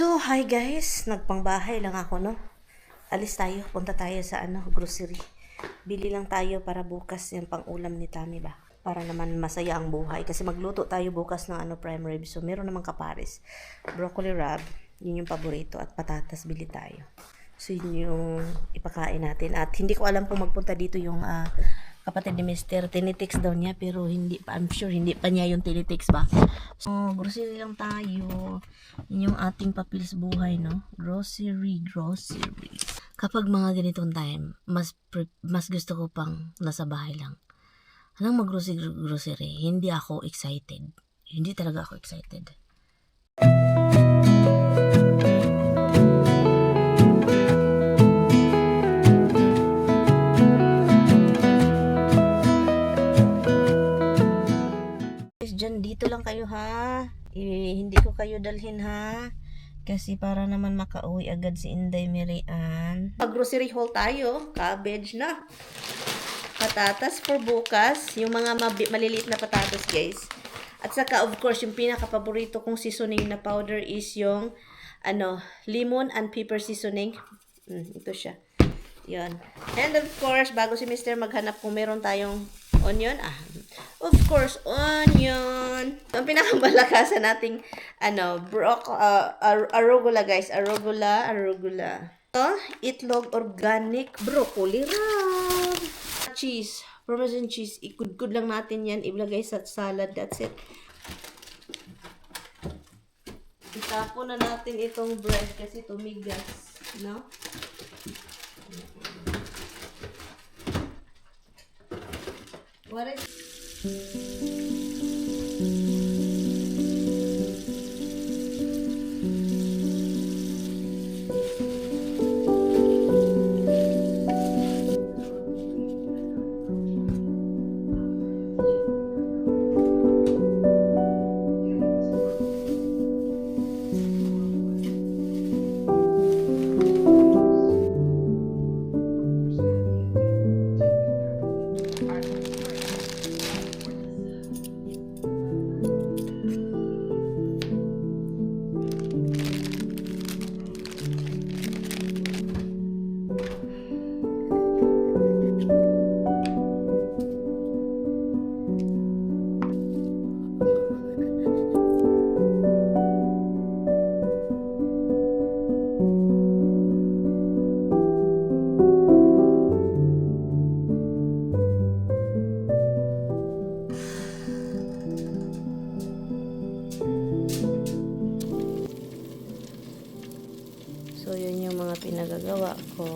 So, hi guys. Nagpangbahay lang ako, no? Alis tayo. Punta tayo sa grocery. Bili lang tayo para bukas yung pang-ulam ni Tami ba? Para naman masaya ang buhay. Kasi magluto tayo bukas ng prime rib. So, meron naman kapares. Broccoli rub. Yun yung paborito. At patatas, bili tayo. So, yun yung ipakain natin. At hindi ko alam kung magpunta dito yung kapatid ni Mr. Tinitix daw niya. Pero hindi pa, I'm sure hindi pa niya yung tinitix ba? So, grocery lang tayo. Yun yung ating papils buhay, no? Grocery. Kapag mga ganitong time, mas gusto ko pang nasa bahay lang. Anong mag-grocery? Hindi ako excited. Hindi talaga ako excited. Diyan, dito lang kayo ha. Hindi ko kayo dalhin ha. Kasi para naman makauwi agad si Inday Mirian. Mag-grocery haul tayo. Cabbage na. Patatas for bukas. Yung mga maliliit na patatas, guys. At saka, of course, yung pinaka-paborito kong seasoning na powder is yung lemon and pepper seasoning. Ito siya. Yan. And of course, bago si Mr. maghanap kung meron tayong onion. Of course, onion. Ang pinakamalakasan nating arugula, guys. Arugula. Itlog organic broccoli rub. Cheese. Parmesan cheese. Ikudkud lang natin yan. Ilagay sa salad. That's it. Itapon na natin itong bread kasi tumigas. No? What is... So, yun yung mga pinagagawa ko.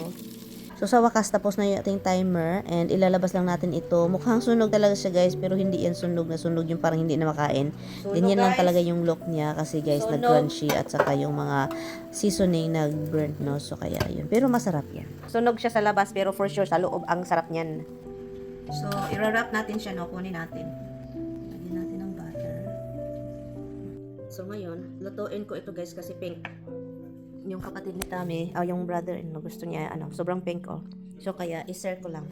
So, sa wakas, tapos na yung ating timer. And ilalabas lang natin ito. Mukhang sunog talaga siya, guys. Pero hindi yan sunog na sunog. Yung parang hindi na makain. Ganyan lang talaga yung look niya. Kasi, guys, nag-crunchy. At saka yung mga seasoning nag-burnt, no? So, kaya yun. Pero masarap yan. Sunog siya sa labas. Pero for sure, sa loob, ang sarap niyan. So, i-wrap natin siya, no? Kunin natin. Lagyan natin ng butter. So, ngayon, lutuin ko ito, guys, kasi pink. Yung kapatid ni Tami, yung brother-in-law, gusto niya, sobrang pink, oh. So, kaya, i-serve ko lang.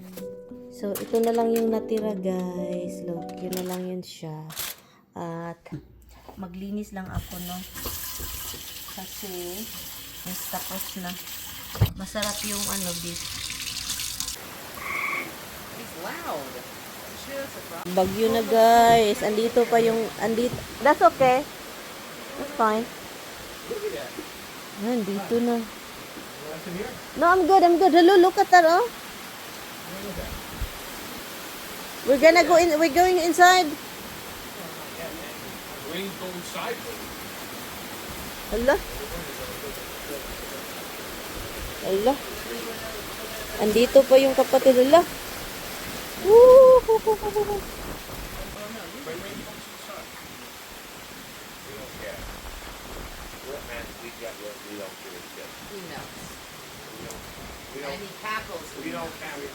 So, ito na lang yung natira, guys. Look, yun na lang yun siya. At, maglinis lang ako, no? Kasi, mas tapos na. Masarap yung, beef. Wow! Bagyo na, guys. Andito pa yung, That's okay. That's fine. Dito na. No, I'm good. Hello, look at that, oh. We're going inside. Hala. Andito pa yung kapatid, hala. Woo! We don't care. He knows. And he cackles. We don't carry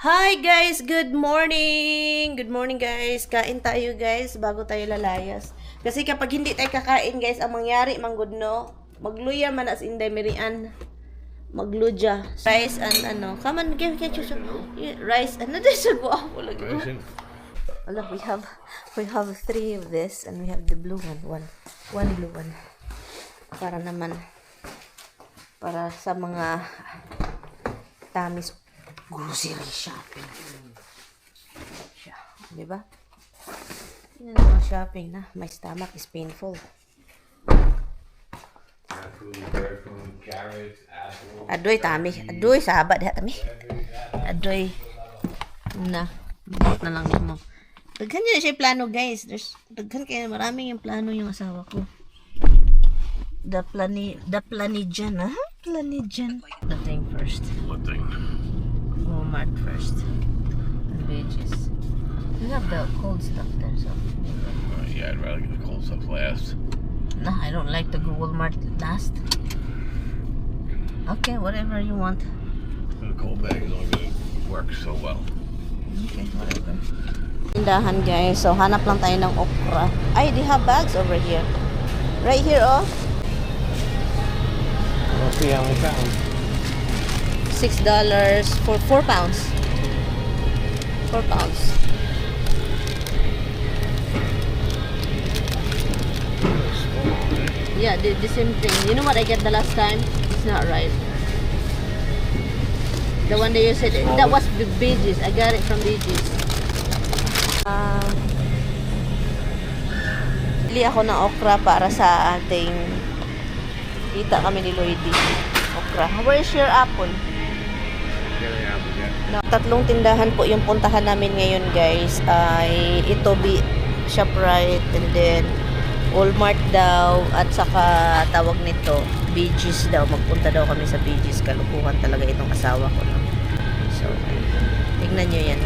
Hi guys, good morning. Good morning guys. Kain tayo guys bago tayo lalayas. Kasi kapag hindi tayo kakain guys, ang mangyari manggudno, magluya man as Inday Mirian. Magluja. Rice and Come on, give rice and this is wow. We have 3 of this and we have the blue one. One blue one. para naman para sa mga tamis grocery shopping. Siya, di ba? Yan ang mga shopping na. My stomach is painful. Food, bird food, carrots, apples. Adoy tami. Adoy sahabat diha tami. Adoy na. Bot na lang mo. Daghan yun siya plano guys. Daghan kaya maraming yung plano yung asawa ko. The Planijan, ha? Planijan. The thing first. What thing? Walmart first. And veggies. We have the cold stuff there, so. Yeah, I'd rather get the cold stuff last. Nah, I don't like to go Walmart last. Okay, whatever you want. The cold bag is only going to work so well. Okay, whatever. Tindahan guys, so hanap lang tayo ng okra. Ay, they have bags over here. Right here, oh. Let's see how many pounds. $6 for 4 pounds. 4 pounds. Yeah, the same thing. You know what I get the last time? It's not right. The one that you said, that was the Bee-Gees. I got it from Bee-Gees. Bili ako ng okra para sa ating kita kami ni Lloydie. Okra. Where is your apple? No. Tatlong tindahan po yung puntahan namin ngayon guys. Ay ito ShopRite and then Walmart daw at saka tawag nito Bee-Gees daw. Magpunta daw kami sa Bee-Gees. Kalukuhan talaga itong asawa ko. No? So, tingnan nyo yan.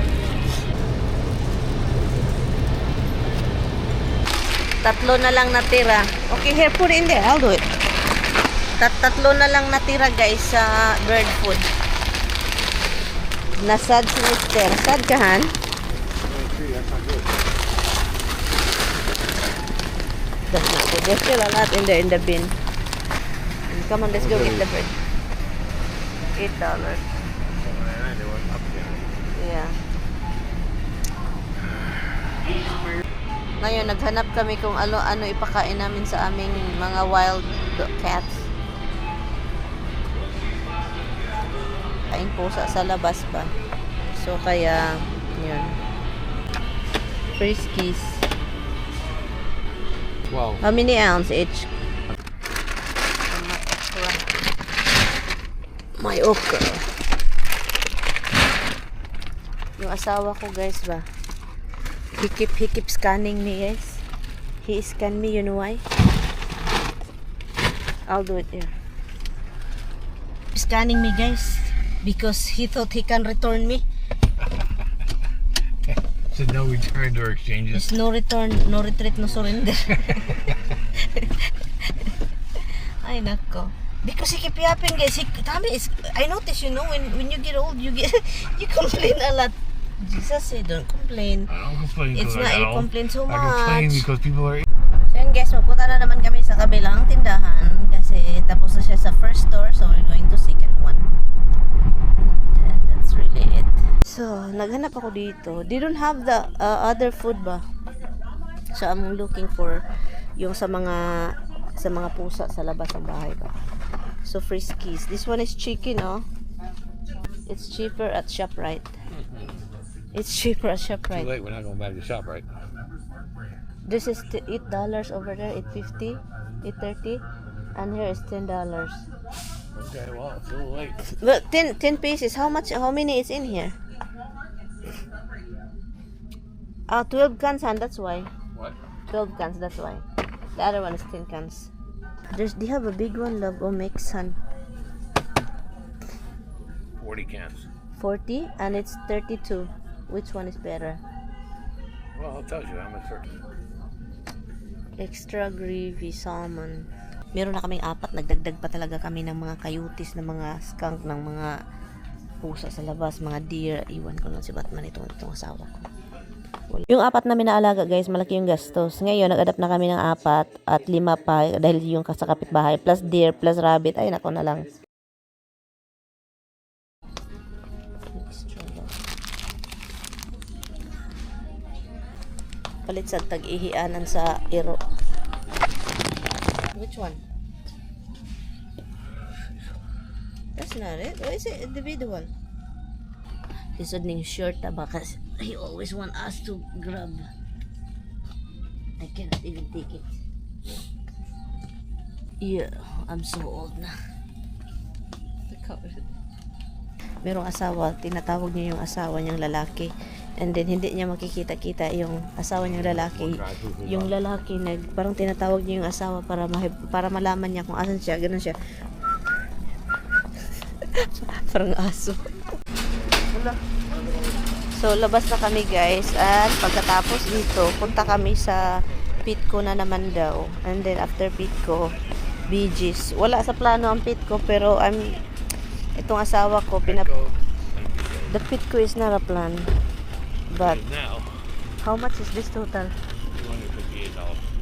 Tatlo na lang natira. Okay, here, put it in there. I'll do it. Tatlo na lang natira guys sa bird food. Nasad si Mister. Sad ka, Han? That's not good. There's still a lot in there in the bin. Come on, let's go get the bread. $8. Yeah. Ngayon, naghanap kami kung ano ipakain namin sa aming mga wild cats. Kain pusa sa labas ba? So, kaya, yun. Friskies. Wow. How many ounce each? My okra. Yung asawa ko guys ba? He keep scanning me guys. He scan me, you know why? I'll do it here. Scanning me guys because he thought he can return me. So no return or exchanges. It's no return, no retreat, no surrender. Ay nako. Because he keep yapping guys. I notice, you know, when you get old, you complain a lot. Jesus said, don't complain. I don't complain. It's not you complain so much. I complain because people are. So yun guys, magpunta na naman kami sa kabilang tindahan kasi tapos na siya sa first store, so we're going to second one. And that's really it. So, naghanap ako dito. They don't have the other food ba? So, I'm looking for yung sa mga pusa sa labas ng bahay ba. So, Friskies. This one is chicken, oh. It's cheaper at ShopRite. It's cheaper at Too ShopRite. late. We're not going back to shop, right? This is $8 over there, $8.50, $8.30, and here is $10. Okay, well, it's a little late. Well, 10 pieces. How many is in here? 12 cans, and that's why. What? 12 cans, that's why. The other one is 10 cans. They have a big one, love, mix, son. 40 cans. 40, and it's 32. Which one is better? Well, it tells you how much. Extra gravy salmon. Meron na kaming 4. Nagdagdag pa talaga kami ng mga coyotes, ng mga skunk, ng mga pusa sa labas, mga deer. Iwan ko lang si Batman itong asawa ko. Yung 4 namin na alaga guys, malaki yung gastos. Ngayon, nag-adapt na kami ng 4 at 5 pa dahil yung sa kapitbahay. Plus deer, plus rabbit. Ay, nako na lang. Palit sa tag-ihianan sa iro. Which one? That's not it. Why is it individual? Lisod ning shirt bakas he always want us to grab. I cannot even take it. Yeah, I'm so old na. Merong asawa, tinatawag niya yung asawa niyang lalaki. And then hindi niya makikita-kita yung asawa niyang lalaki. Yung lalaki parang tinatawag niya yung asawa para malaman niya kung asan siya, ganun siya. Parang aso. So labas na kami guys, at pagkatapos dito punta kami sa Pitco na naman daw. And then after Pitco, Bee Gees. Wala sa plano ang Pitco, pero itong asawa ko the Pitco is not a plan. But Now, how much is this total?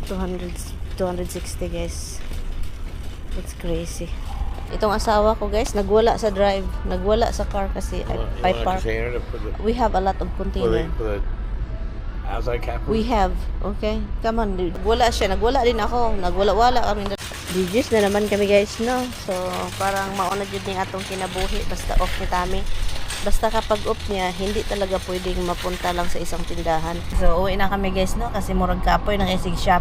$258. 260 guys. It's crazy. Itong asawa ko guys, nagwala sa drive, nagwala sa car kasi I park. We have a lot of container. Outside cap. We have, okay? Come on, dude. Wala siya, nagwala din ako. Nagwala-wala kami. Digis na naman kami guys, no? So, parang mauna dyan yung atong kinabuhi. Basta off ni Tami. Basta kapag off niya, hindi talaga pwedeng mapunta lang sa isang tindahan. So, uwi na kami guys, no? Kasi murag kapoy ng isig shop.